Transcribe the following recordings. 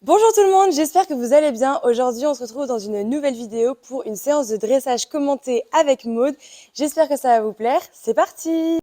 Bonjour tout le monde, j'espère que vous allez bien. Aujourd'hui, on se retrouve dans une nouvelle vidéo pour une séance de dressage commentée avec Maud. J'espère que ça va vous plaire. C'est parti!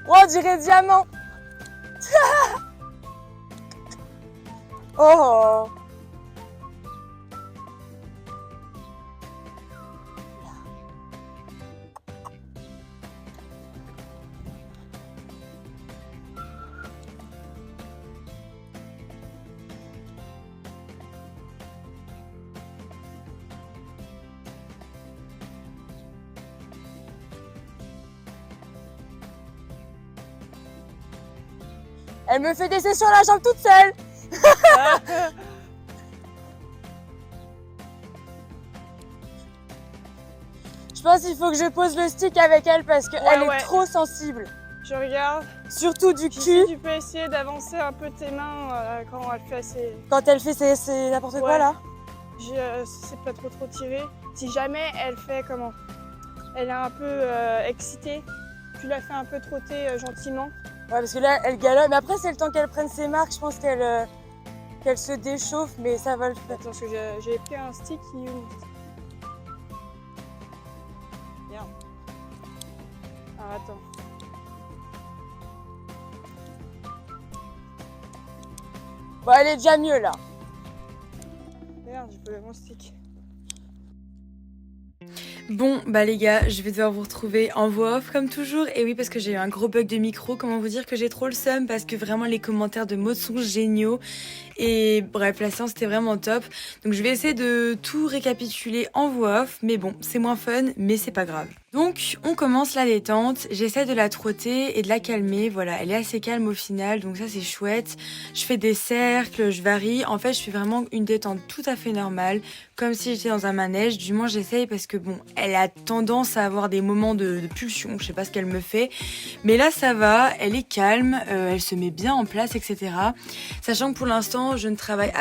Oh, on dirait diamant! Oh! Elle me fait des sessions à la jambe toute seule. Je pense qu'il faut que je pose le stick avec elle parce qu'elle est trop sensible. Je regarde. Surtout du cul. Si tu peux essayer d'avancer un peu tes mains quand elle fait assez... Quand elle fait c'est n'importe quoi là. C'est pas trop tiré. Si jamais elle fait comment? Elle est un peu excitée, tu la fais un peu trotter gentiment. Ouais, parce que là, elle galope. Mais après, c'est le temps qu'elle prenne ses marques. Je pense qu'elle se déchauffe, mais ça va le faire. Attends, parce que j'ai pris un stick qui... Merde. Alors, attends. Bon, elle est déjà mieux, là. Merde, j'ai pas mon stick. Bon bah les gars, je vais devoir vous retrouver en voix off comme toujours. Et oui, parce que j'ai eu un gros bug de micro. Comment vous dire que j'ai trop le seum, parce que vraiment les commentaires de Maud sont géniaux. Et bref, la séance était vraiment top. Donc je vais essayer de tout récapituler en voix off. Mais bon, c'est moins fun, mais c'est pas grave. Donc on commence la détente, j'essaie de la trotter et de la calmer, voilà, elle est assez calme au final, donc ça c'est chouette. Je fais des cercles, je varie, en fait je fais vraiment une détente tout à fait normale, comme si j'étais dans un manège, du moins j'essaye parce que bon, elle a tendance à avoir des moments de pulsion, je sais pas ce qu'elle me fait, mais là ça va, elle est calme, elle se met bien en place, etc. Sachant que pour l'instant je ne travaille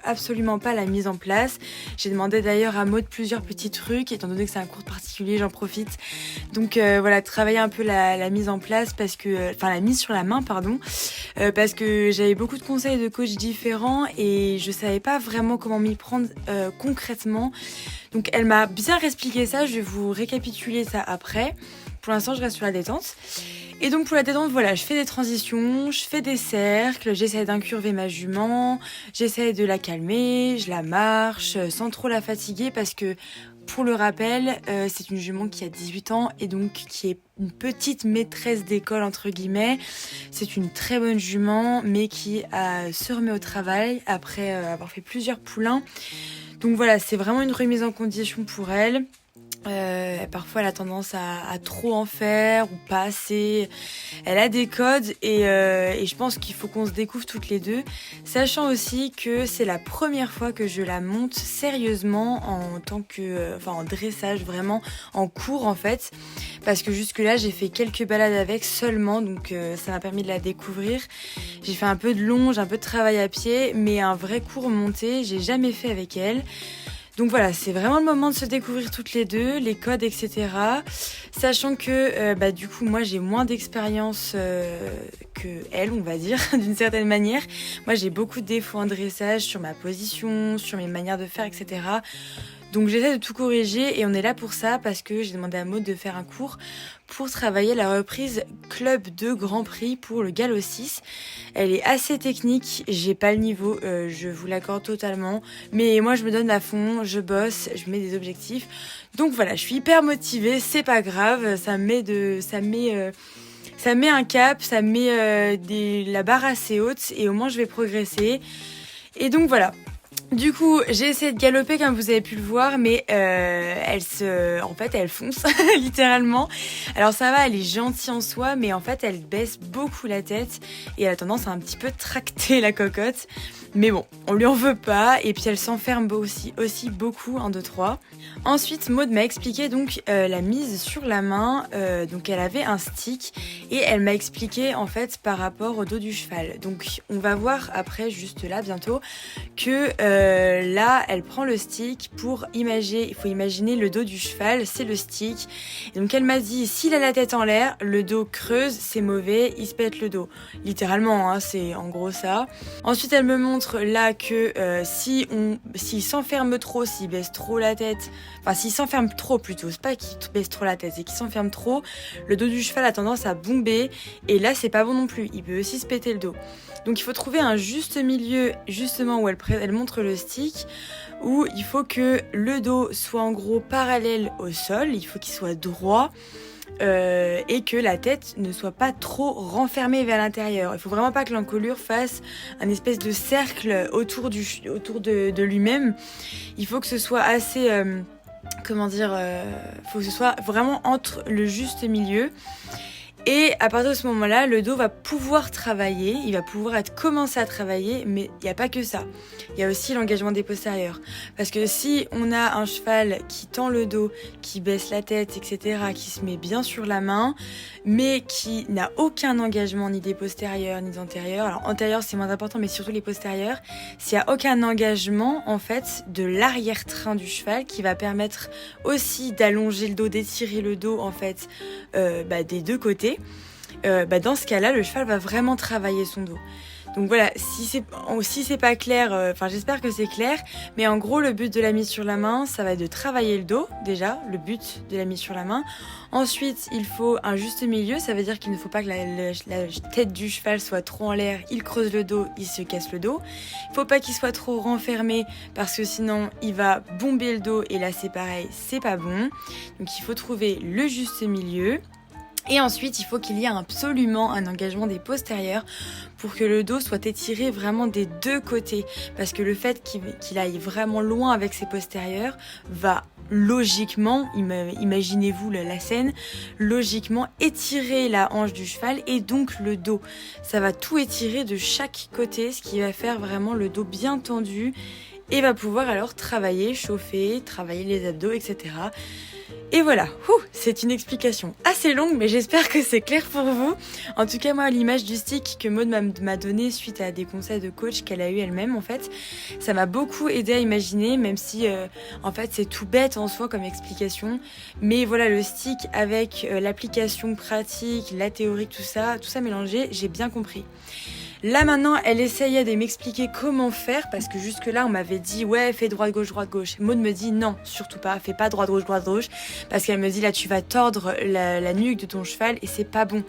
absolument pas la mise en place, j'ai demandé d'ailleurs à Maud plusieurs petits trucs, étant donné que c'est un cours particulier, j'en profite. Donc voilà, travailler un peu la mise en place, parce que, enfin la mise sur la main pardon, parce que j'avais beaucoup de conseils de coachs différents et je savais pas vraiment comment m'y prendre concrètement. Donc elle m'a bien expliqué ça, je vais vous récapituler ça après. Pour l'instant je reste sur la détente. Et donc pour la détente, voilà, je fais des transitions, je fais des cercles, j'essaie d'incurver ma jument, j'essaie de la calmer, je la marche sans trop la fatiguer, parce que Pour le rappel, c'est une jument qui a 18 ans et donc qui est une petite maîtresse d'école entre guillemets. C'est une très bonne jument mais qui se remet au travail après avoir fait plusieurs poulains. Donc voilà, c'est vraiment une remise en condition pour elle. Parfois elle a tendance à trop en faire ou pas assez. Elle a des codes et je pense qu'il faut qu'on se découvre toutes les deux, sachant aussi que c'est la première fois que je la monte sérieusement en tant que en dressage, vraiment en cours en fait, parce que jusque là j'ai fait quelques balades avec seulement, donc ça m'a permis de la découvrir. J'ai fait un peu de longe, un peu de travail à pied, mais un vrai cours monté j'ai jamais fait avec elle. Donc voilà, c'est vraiment le moment de se découvrir toutes les deux, les codes, etc. Sachant que du coup, moi j'ai moins d'expérience que elle, on va dire, d'une certaine manière. Moi j'ai beaucoup de défauts en dressage sur ma position, sur mes manières de faire, etc. Donc j'essaie de tout corriger et on est là pour ça parce que j'ai demandé à Maud de faire un cours pour travailler la reprise Club 2 Grand Prix pour le galop 6. Elle est assez technique, j'ai pas le niveau, je vous l'accorde totalement. Mais moi je me donne à fond, je bosse, je mets des objectifs. Donc voilà, je suis hyper motivée, c'est pas grave, ça met un cap, ça met la barre assez haute et au moins je vais progresser. Et donc voilà. Du coup, j'ai essayé de galoper comme vous avez pu le voir, mais elle fonce littéralement. Alors ça va, elle est gentille en soi, mais en fait elle baisse beaucoup la tête et elle a tendance à un petit peu tracter la cocotte. Mais bon, on lui en veut pas et puis elle s'enferme aussi beaucoup, 1, 2, 3. Ensuite, Maud m'a expliqué donc la mise sur la main. Donc elle avait un stick et elle m'a expliqué en fait par rapport au dos du cheval. Donc on va voir après, juste là bientôt, que là elle prend le stick pour imager. Il faut imaginer le dos du cheval, c'est le stick. Et donc elle m'a dit s'il a la tête en l'air, le dos creuse, c'est mauvais, il se pète le dos. Littéralement, hein, c'est en gros ça. Ensuite elle me montre là que s'il s'enferme trop, s'il baisse trop la tête, enfin s'il s'enferme trop plutôt, c'est pas qu'il baisse trop la tête, c'est qu'il s'enferme trop, le dos du cheval a tendance à bomber et là c'est pas bon non plus, il peut aussi se péter le dos. Donc il faut trouver un juste milieu justement où elle montre le stick, où il faut que le dos soit en gros parallèle au sol, il faut qu'il soit droit. Et que la tête ne soit pas trop renfermée vers l'intérieur. Il faut vraiment pas que l'encolure fasse un espèce de cercle autour de lui-même. Il faut que ce soit assez... faut que ce soit vraiment entre le juste milieu. Et à partir de ce moment-là, le dos va pouvoir travailler, il va pouvoir commencer à travailler, mais il n'y a pas que ça. Il y a aussi l'engagement des postérieurs. Parce que si on a un cheval qui tend le dos, qui baisse la tête, etc., qui se met bien sur la main, mais qui n'a aucun engagement ni des postérieurs ni des antérieurs, alors antérieurs c'est moins important, mais surtout les postérieurs, s'il n'y a aucun engagement en fait de l'arrière-train du cheval qui va permettre aussi d'allonger le dos, d'étirer le dos en fait des deux côtés, dans ce cas-là, le cheval va vraiment travailler son dos. Donc voilà, si c'est pas clair, j'espère que c'est clair, mais en gros le but de la mise sur la main, ça va être de travailler le dos déjà, le but de la mise sur la main. Ensuite, il faut un juste milieu, ça veut dire qu'il ne faut pas que la tête du cheval soit trop en l'air, il creuse le dos, il se casse le dos. Il faut pas qu'il soit trop renfermé parce que sinon il va bomber le dos et là c'est pareil, c'est pas bon. Donc il faut trouver le juste milieu. Et ensuite, il faut qu'il y ait absolument un engagement des postérieurs pour que le dos soit étiré vraiment des deux côtés. Parce que le fait qu'il aille vraiment loin avec ses postérieurs va logiquement, imaginez-vous la scène, logiquement étirer la hanche du cheval et donc le dos. Ça va tout étirer de chaque côté, ce qui va faire vraiment le dos bien tendu et va pouvoir alors travailler, chauffer, travailler les abdos, etc. Et voilà, c'est une explication assez longue, mais j'espère que c'est clair pour vous. En tout cas, moi, l'image du stick que Maud m'a donné suite à des conseils de coach qu'elle a eu elle-même, en fait, ça m'a beaucoup aidé à imaginer, même si, en fait, c'est tout bête en soi comme explication. Mais voilà, le stick avec l'application pratique, la théorie, tout ça mélangé, j'ai bien compris. Là maintenant, elle essayait de m'expliquer comment faire parce que jusque là on m'avait dit ouais fais droite gauche. Maud me dit non, surtout pas, fais pas droite gauche parce qu'elle me dit là tu vas tordre la nuque de ton cheval et c'est pas bon.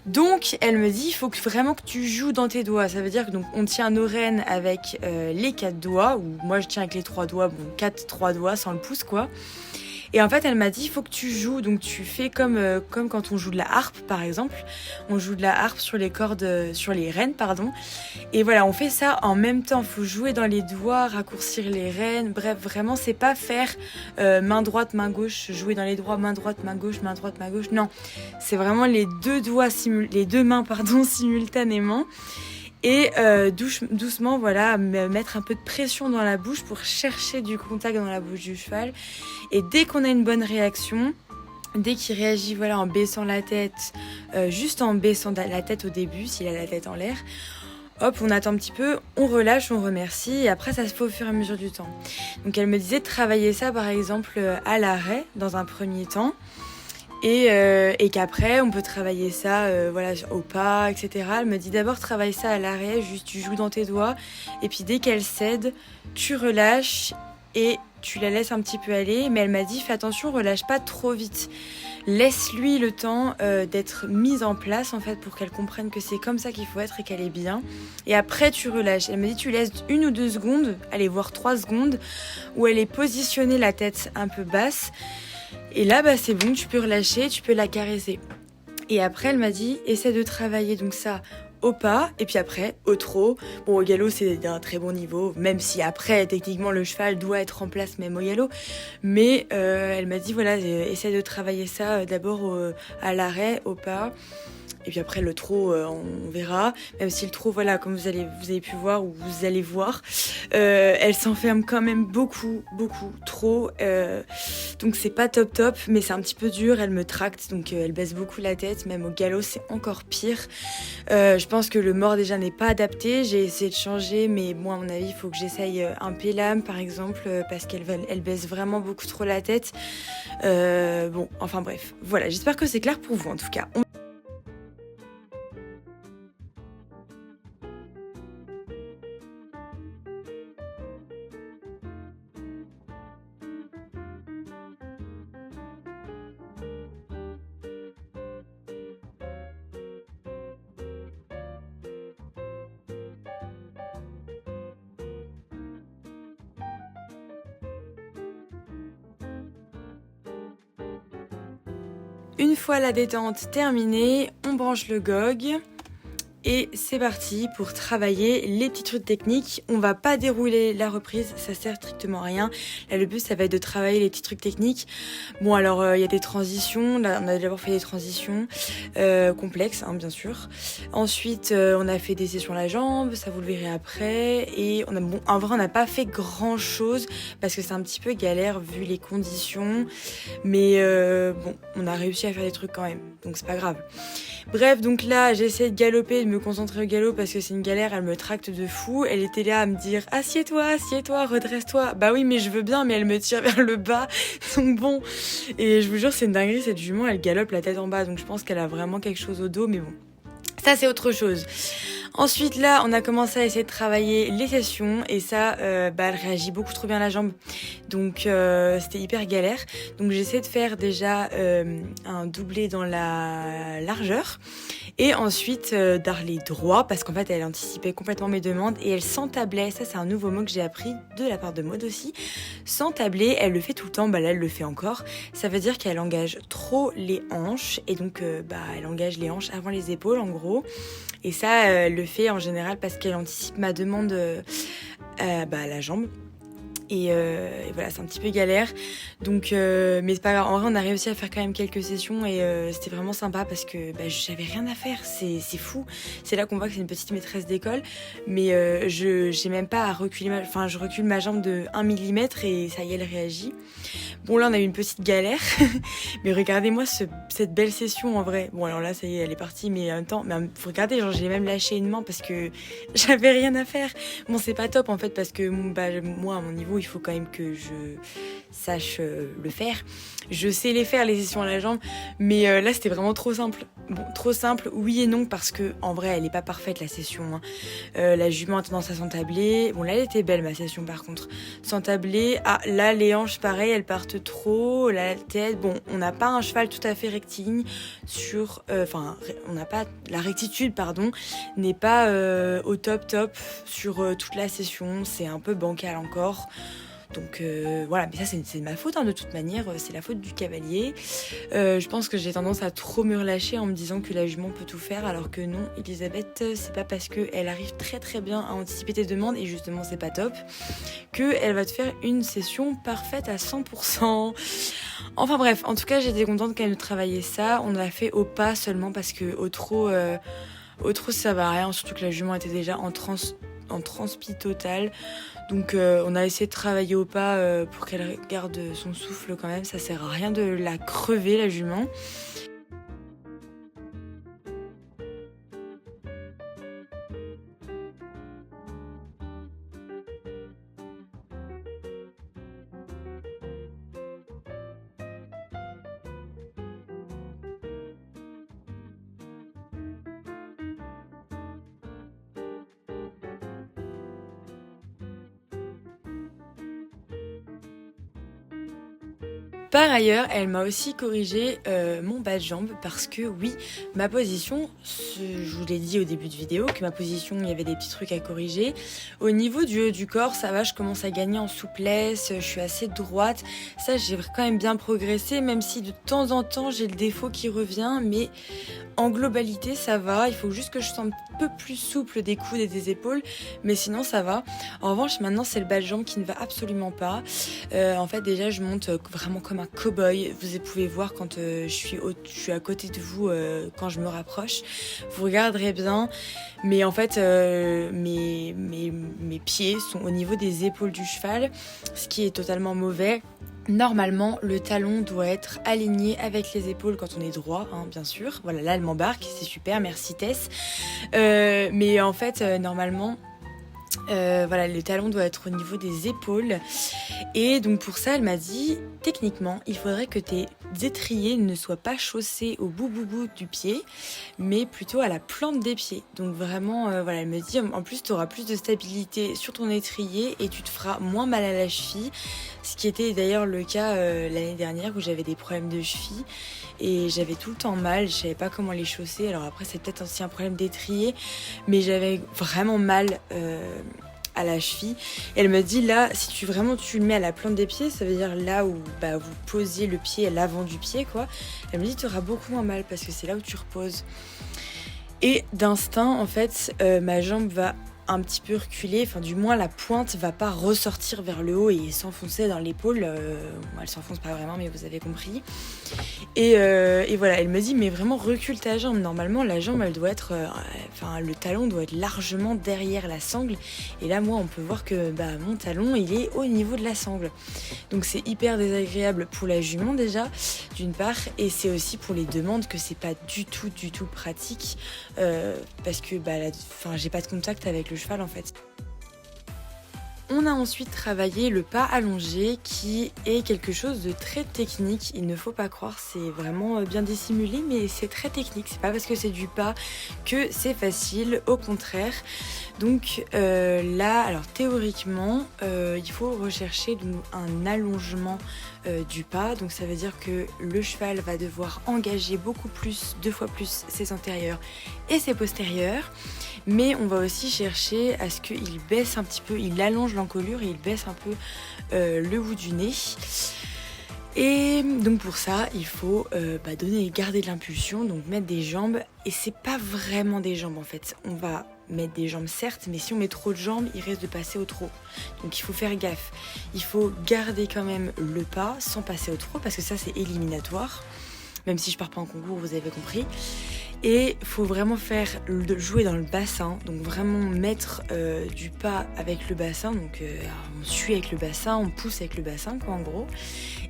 Donc elle me dit il faut vraiment que tu joues dans tes doigts. Ça veut dire que donc on tient nos rênes avec les 4 doigts ou moi je tiens avec les 3 doigts, bon 3 doigts sans le pouce quoi. Et en fait, elle m'a dit, il faut que tu joues. Donc, tu fais comme quand on joue de la harpe, par exemple. On joue de la harpe sur les cordes, sur les rênes, pardon. Et voilà, on fait ça en même temps. Il faut jouer dans les doigts, raccourcir les rênes. Bref, vraiment, c'est pas faire main droite, main gauche, jouer dans les doigts, main droite, main gauche, main droite, main gauche. Non, c'est vraiment les deux mains, simultanément. Et doucement, voilà, mettre un peu de pression dans la bouche pour chercher du contact dans la bouche du cheval. Et dès qu'on a une bonne réaction, dès qu'il réagit voilà, en baissant la tête, juste en baissant la tête au début, s'il a la tête en l'air, hop, on attend un petit peu, on relâche, on remercie, et après ça se fait au fur et à mesure du temps. Donc elle me disait de travailler ça par exemple à l'arrêt, dans un premier temps. Et qu'après on peut travailler ça voilà, au pas, etc. Elle me dit d'abord travaille ça à l'arrêt, juste tu joues dans tes doigts et puis dès qu'elle cède, tu relâches et tu la laisses un petit peu aller. Mais elle m'a dit fais attention, relâche pas trop vite. Laisse-lui le temps d'être mise en place en fait pour qu'elle comprenne que c'est comme ça qu'il faut être et qu'elle est bien. Et après tu relâches. Elle me dit tu laisses 1 ou 2 secondes, allez voir 3 secondes où elle est positionnée la tête un peu basse. Et là, bah, c'est bon, tu peux relâcher, tu peux la caresser. Et après, elle m'a dit, essaie de travailler donc ça au pas, et puis après, au trot. Bon, au galop, c'est d'un très bon niveau, même si après, techniquement, le cheval doit être en place même au galop. Mais elle m'a dit, voilà, essaie de travailler ça d'abord à l'arrêt, au pas. Et puis après le trot, on verra. Même si le trot, voilà, comme vous avez pu voir ou vous allez voir, elle s'enferme quand même beaucoup trop. Donc c'est pas top, mais c'est un petit peu dur. Elle me tracte, donc elle baisse beaucoup la tête. Même au galop, c'est encore pire. Je pense que le mort déjà n'est pas adapté. J'ai essayé de changer, mais bon, à mon avis, il faut que j'essaye un pélam, par exemple, parce qu'elle baisse vraiment beaucoup trop la tête. Bon, enfin bref. Voilà, j'espère que c'est clair pour vous en tout cas. Une fois la détente terminée, on branche le gog et c'est parti pour travailler les petits trucs techniques. On va pas dérouler la reprise, ça sert strictement à rien. Là, le but, ça va être de travailler les petits trucs techniques. Bon, alors, il y a des transitions. Là, on a d'abord fait des transitions complexes, hein, bien sûr. Ensuite, on a fait des sessions à la jambe, ça vous le verrez après. Et en vrai, on n'a pas fait grand-chose parce que c'est un petit peu galère vu les conditions. Mais bon, on a réussi à faire des trucs quand même, donc c'est pas grave. Bref, donc là, j'ai essayé de galoper, de me concentrer au galop parce que c'est une galère, elle me tracte de fou. Elle était là à me dire « Assieds-toi, redresse-toi ». Bah oui, mais je veux bien, mais elle me tire vers le bas, donc bon. Et je vous jure, c'est une dinguerie, cette jument, elle galope la tête en bas, donc je pense qu'elle a vraiment quelque chose au dos, mais bon. Ça, c'est autre chose. Ensuite, là, on a commencé à essayer de travailler les sessions et ça, elle réagit beaucoup trop bien à la jambe. Donc, c'était hyper galère. Donc, j'essaie de faire déjà un doublé dans la largeur et ensuite darler droit parce qu'en fait, elle anticipait complètement mes demandes et elle s'entablait. Ça, c'est un nouveau mot que j'ai appris de la part de Maud aussi. S'entabler, elle le fait tout le temps. Bah là, elle le fait encore. Ça veut dire qu'elle engage trop les hanches et donc, elle engage les hanches avant les épaules, en gros. Et ça, elle le fait en général parce qu'elle anticipe ma demande à la jambe. Et voilà, c'est un petit peu galère. Donc, mais c'est pas grave. En vrai, on a réussi à faire quand même quelques sessions et c'était vraiment sympa parce que j'avais rien à faire. C'est fou. C'est là qu'on voit que c'est une petite maîtresse d'école. Mais j'ai même pas à reculer. Je recule ma jambe de 1 mm et ça y est, elle réagit. Bon, là, on a eu une petite galère. Mais regardez-moi cette belle session en vrai. Bon, alors là, ça y est, elle est partie. Mais en même temps, faut regarder, genre, j'ai même lâché une main parce que j'avais rien à faire. Bon, c'est pas top en fait parce que moi, à mon niveau, niveau, il faut quand même que je sache le faire. Je sais les faire, les sessions à la jambe, mais là c'était vraiment trop simple. Bon, trop simple, oui et non, parce que en vrai elle est pas parfaite la session, hein. La jument a tendance à s'entabler. Bon, là elle était belle ma session par contre. S'entabler, ah là les hanches pareil, elles partent trop, la tête, bon, on n'a pas un cheval tout à fait rectiligne sur, on n'a pas, la rectitude pardon, n'est pas au top sur toute la session, c'est un peu bancal encore. Donc voilà, mais ça c'est ma faute hein, de toute manière, c'est la faute du cavalier. Je pense que j'ai tendance à trop me relâcher en me disant que la jument peut tout faire, alors que non, Elisabeth, c'est pas parce qu'elle arrive très très bien à anticiper tes demandes, et justement c'est pas top, qu'elle va te faire une session parfaite à 100%. Enfin bref, en tout cas j'étais contente qu'elle nous travaillait ça. On l'a fait au pas seulement parce que au trot ça va rien, surtout que la jument était déjà en transpi total. Donc on a essayé de travailler au pas pour qu'elle garde son souffle quand même. Ça sert à rien de la crever la jument. Par ailleurs, elle m'a aussi corrigé mon bas de jambe parce que oui, ma position, je vous l'ai dit au début de vidéo, que ma position, il y avait des petits trucs à corriger. Au niveau du haut du corps, ça va, je commence à gagner en souplesse, je suis assez droite. Ça, j'ai quand même bien progressé, même si de temps en temps, j'ai le défaut qui revient, mais en globalité, ça va. Il faut juste que je sois un peu plus souple des coudes et des épaules, mais sinon, ça va. En revanche, maintenant, c'est le bas de jambe qui ne va absolument pas. En fait, déjà, je monte vraiment comme un cow-boy. Vous pouvez voir quand je suis à côté de vous, quand je me rapproche. Vous regarderez bien. Mais en fait, mes pieds sont au niveau des épaules du cheval, ce qui est totalement mauvais. Normalement, le talon doit être aligné avec les épaules quand on est droit, hein, bien sûr. Voilà, là, elle m'embarque, c'est super, merci Tess. Mais en fait, normalement... voilà, le talon doit être au niveau des épaules. Et donc pour ça, elle m'a dit, techniquement, il faudrait que tes étriers ne soient pas chaussés au bout du pied, mais plutôt à la plante des pieds. Donc vraiment, voilà, elle me dit, en plus, tu auras plus de stabilité sur ton étrier et tu te feras moins mal à la cheville. Ce qui était d'ailleurs le cas l'année dernière où j'avais des problèmes de cheville et j'avais tout le temps mal, je savais pas comment les chausser. Alors après, c'est peut-être aussi un problème d'étrier, mais j'avais vraiment mal à la cheville. Et elle me dit là, si tu le mets à la plante des pieds, ça veut dire là où vous posiez le pied à l'avant du pied, quoi. Elle me dit tu auras beaucoup moins mal parce que c'est là où tu reposes. Et d'instinct, en fait, ma jambe va un petit peu reculer, enfin du moins la pointe va pas ressortir vers le haut et s'enfoncer dans l'épaule. Elle s'enfonce pas vraiment, mais vous avez compris. Et voilà, elle me dit mais vraiment recule ta jambe. Normalement la jambe elle doit être, le talon doit être largement derrière la sangle. Et là moi on peut voir que mon talon il est au niveau de la sangle. Donc c'est hyper désagréable pour la jument déjà, d'une part, et c'est aussi pour les demandes que c'est pas du tout pratique parce que j'ai pas de contact avec le cheval en fait. On a ensuite travaillé le pas allongé qui est quelque chose de très technique, il ne faut pas croire, c'est vraiment bien dissimulé mais c'est très technique, c'est pas parce que c'est du pas que c'est facile, au contraire. Donc là, alors théoriquement, il faut rechercher un allongement du pas, donc ça veut dire que le cheval va devoir engager deux fois plus ses antérieurs et ses postérieurs, mais on va aussi chercher à ce qu'il baisse un petit peu, il allonge l'encolure et il baisse un peu le bout du nez. Et donc pour ça, il faut garder de l'impulsion, donc mettre des jambes, et c'est pas vraiment des jambes en fait. On va mettre des jambes certes, mais si on met trop de jambes, il risque de passer au trot. Donc il faut faire gaffe. Il faut garder quand même le pas sans passer au trot, parce que ça c'est éliminatoire. Même si je pars pas en concours, vous avez compris. Et il faut vraiment jouer dans le bassin, donc vraiment mettre du pas avec le bassin, donc on suit avec le bassin, on pousse avec le bassin quoi en gros.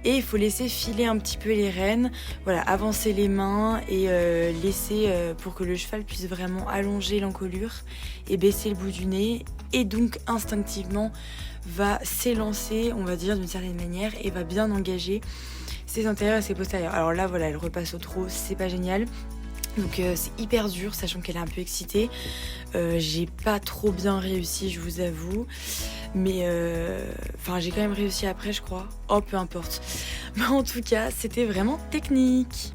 Et il faut laisser filer un petit peu les rênes, voilà, avancer les mains et laisser pour que le cheval puisse vraiment allonger l'encolure et baisser le bout du nez. Et donc instinctivement va s'élancer, on va dire d'une certaine manière, et va bien engager ses antérieurs et ses postérieurs. Alors là voilà, elle repasse au trot, c'est pas génial. Donc c'est hyper dur, sachant qu'elle est un peu excitée. J'ai pas trop bien réussi, je vous avoue. Mais j'ai quand même réussi après, je crois. Oh, peu importe. Mais en tout cas, c'était vraiment technique.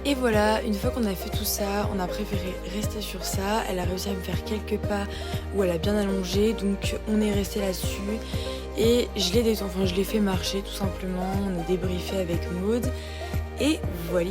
Et voilà, une fois qu'on a fait tout ça, on a préféré rester sur ça. Elle a réussi à me faire quelques pas où elle a bien allongé, donc on est resté là-dessus. et je l'ai fait marcher tout simplement. On a débriefé avec Maud et voilà.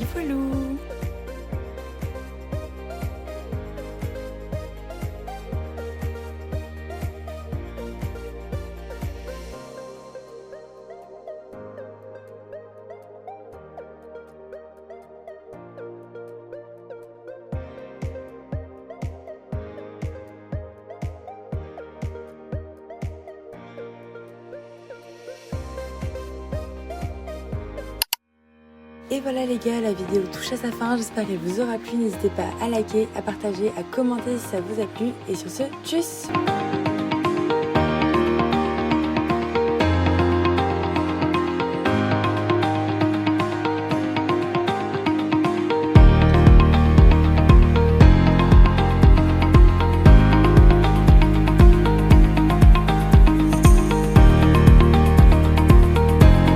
Et voilà les gars, la vidéo touche à sa fin, j'espère qu'elle vous aura plu, n'hésitez pas à liker, à partager, à commenter si ça vous a plu, et sur ce, tchuss!